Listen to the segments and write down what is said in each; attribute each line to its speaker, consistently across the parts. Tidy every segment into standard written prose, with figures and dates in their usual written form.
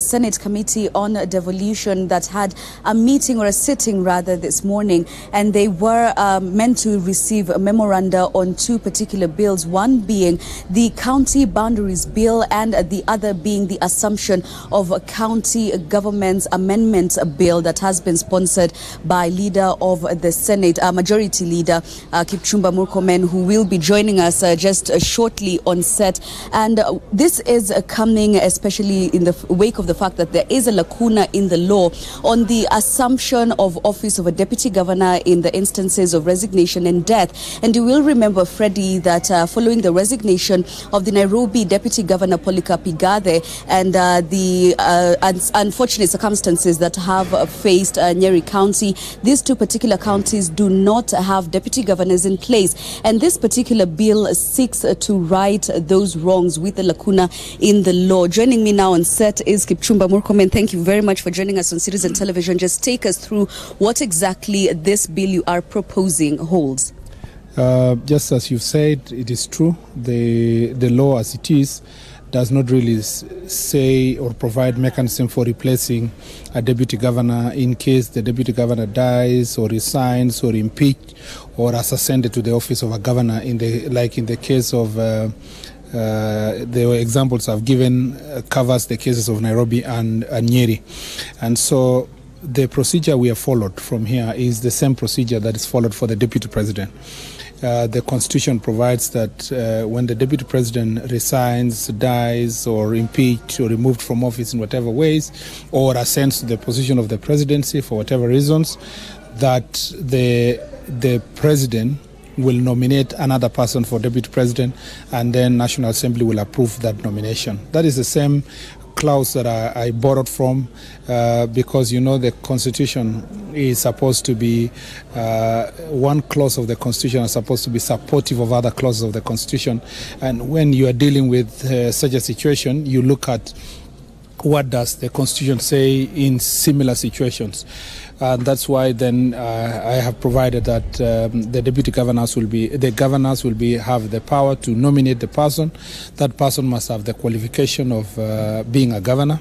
Speaker 1: Senate Committee on Devolution that had a meeting, or a sitting rather, this morning, and they were meant to receive a memoranda on two particular bills, one being the County Boundaries Bill and the other being the Assumption of a County Government's Amendment Bill that has been sponsored by Leader of the Senate, Majority Leader Kipchumba Murkomen, who will be joining us just shortly on set. And this is coming especially in the wake of the fact that there is a lacuna in the law on the assumption of office of a deputy governor in the instances of resignation and death. And you will remember, Freddie, that following the resignation of the Nairobi Deputy Governor Polycarp Igathe and the unfortunate circumstances that have faced Nyeri County, these two particular counties do not have deputy governors in place. And this particular bill seeks to right those wrongs with the lacuna in the law. Joining me now on set is Kipchumba Murkomen. Thank you very much for joining us on Citizen Television. Just take us through what exactly this bill you are proposing holds.
Speaker 2: Just as you've said, it is true. The law as it is does not really say or provide mechanism for replacing a deputy governor in case the deputy governor dies or resigns or impeached or is ascended to the office of a governor, like in the case of the examples I've given covers the cases of Nairobi and Nyeri. And so the procedure we have followed from here is the same procedure that is followed for the deputy president. The Constitution provides that when the deputy president resigns, dies, or impeached or removed from office in whatever ways, or ascends to the position of the presidency for whatever reasons, that the president will nominate another person for deputy president, and then National Assembly will approve that nomination. That is the same clause that I borrowed from because, you know, the Constitution is supposed to be, one clause of the Constitution is supposed to be supportive of other clauses of the Constitution. And when you are dealing with such a situation, you look at what does the Constitution say in similar situations. And that's why then I have provided that the deputy governors will have the power to nominate the person. That person must have the qualification of being a governor,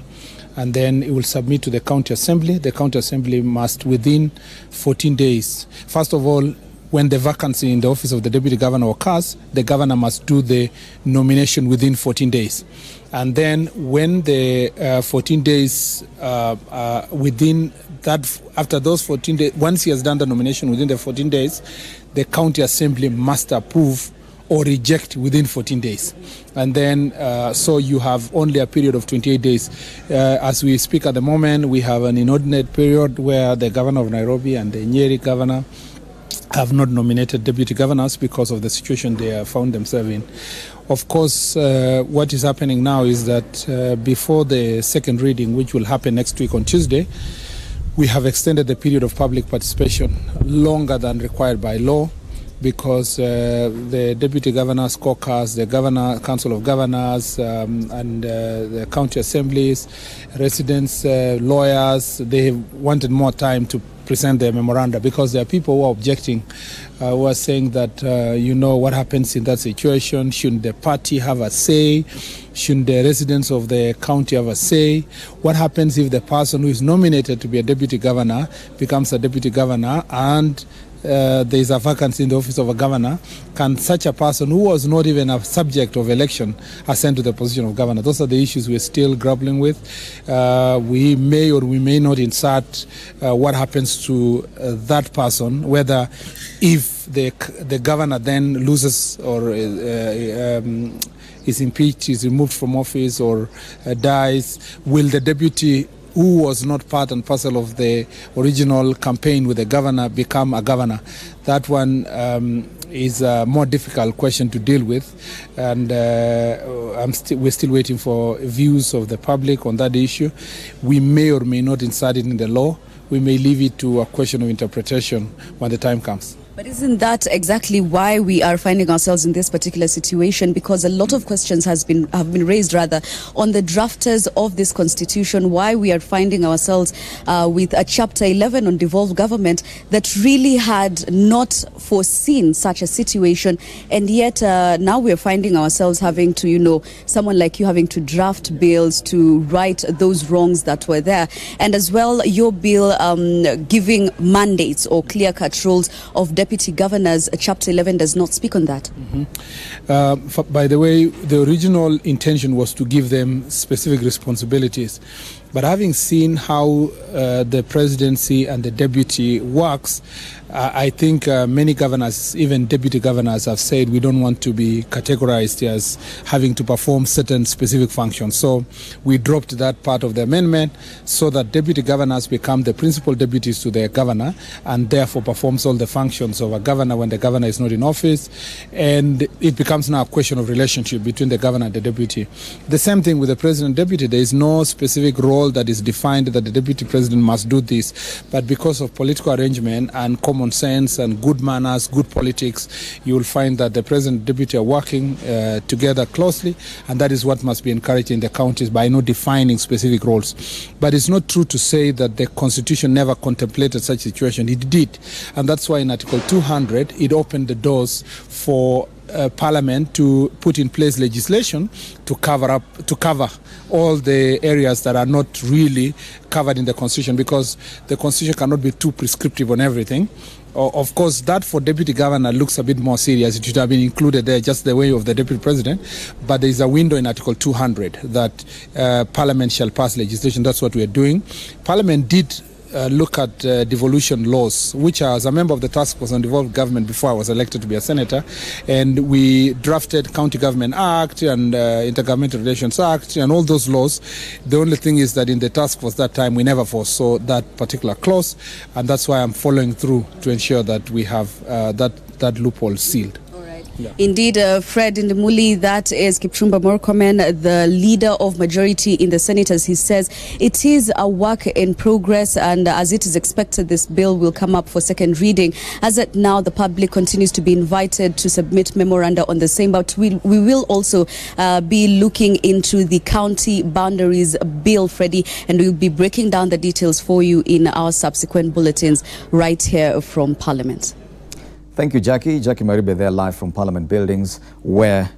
Speaker 2: and then it will submit to the county assembly. The county assembly must, within 14 days, first of all, when the vacancy in the office of the deputy governor occurs, the governor must do the nomination within 14 days. And then when the 14 days, within that, after those 14 days, once he has done the nomination within the 14 days, the county assembly must approve or reject within 14 days. And then, so you have only a period of 28 days. As we speak at the moment, we have an inordinate period where the governor of Nairobi and the Nyeri governor have not nominated deputy governors because of the situation they have found themselves in. Of course, what is happening now is that before the second reading, which will happen next week on Tuesday, we have extended the period of public participation longer than required by law, because the deputy governor's caucus, the council of governors, and the county assemblies, residents, lawyers, they wanted more time to present their memoranda, because there are people who are objecting, who are saying that, you know, what happens in that situation? Shouldn't the party have a say? Shouldn't the residents of the county have a say? What happens if the person who is nominated to be a deputy governor becomes a deputy governor and there is a vacancy in the office of a governor? Can such a person, who was not even a subject of election, ascend to the position of governor? Those are the issues we're still grappling with. We may or we may not insert what happens to that person, whether if the governor then loses or is impeached, is removed from office, or dies, will the deputy who was not part and parcel of the original campaign with the governor become a governor? That one is a more difficult question to deal with, and we're still waiting for views of the public on that issue. We may or may not insert it in the law. We may leave it to a question of interpretation when the time comes.
Speaker 1: But isn't that exactly why we are finding ourselves in this particular situation? Because a lot of questions have been raised rather on the drafters of this constitution, why we are finding ourselves with a chapter 11 on devolved government that really had not foreseen such a situation, and yet now we are finding ourselves having to, you know, someone like you having to draft bills to right those wrongs that were there, and as well your bill giving mandates or clear-cut roles of deputy governors. Chapter 11 does not speak on that.
Speaker 2: By the way, the original intention was to give them specific responsibilities. But having seen how the presidency and the deputy works, I think many governors, even deputy governors, have said we don't want to be categorized as having to perform certain specific functions. So we dropped that part of the amendment so that deputy governors become the principal deputies to their governor and therefore performs all the functions of a governor when the governor is not in office. And it becomes now a question of relationship between the governor and the deputy. The same thing with the president and deputy. There is no specific role that is defined that the deputy president must do this, but because of political arrangement and common sense and good manners, good politics, you will find that the president and deputy are working together closely, and that is what must be encouraged in the counties by not defining specific roles. But it's not true to say that the constitution never contemplated such a situation. It did, and that's why in Article 200 it opened the doors for Parliament to put in place legislation to cover all the areas that are not really covered in the Constitution, because the Constitution cannot be too prescriptive on everything. Of course, that for deputy governor looks a bit more serious. It should have been included there, just the way of the deputy president. But there is a window in Article 200 that Parliament shall pass legislation. That's what we are doing. Parliament did look at devolution laws, which as a member of the task force on devolved government before I was elected to be a senator, and we drafted County Government Act and Intergovernmental Relations Act and all those laws. The only thing is that in the task force that time we never foresaw that particular clause, and that's why I'm following through to ensure that we have that loophole sealed.
Speaker 1: Yeah. Indeed, Fred Ndimuli, that is Kipchumba Murkomen, the leader of majority in the Senate. As he says, it is a work in progress, and as it is expected, this bill will come up for second reading. As at now, the public continues to be invited to submit memoranda on the same, but we will also be looking into the county boundaries bill, Freddie, and we'll be breaking down the details for you in our subsequent bulletins right here from Parliament.
Speaker 3: Thank you, Jackie. Jackie Maribe there live from Parliament Buildings, where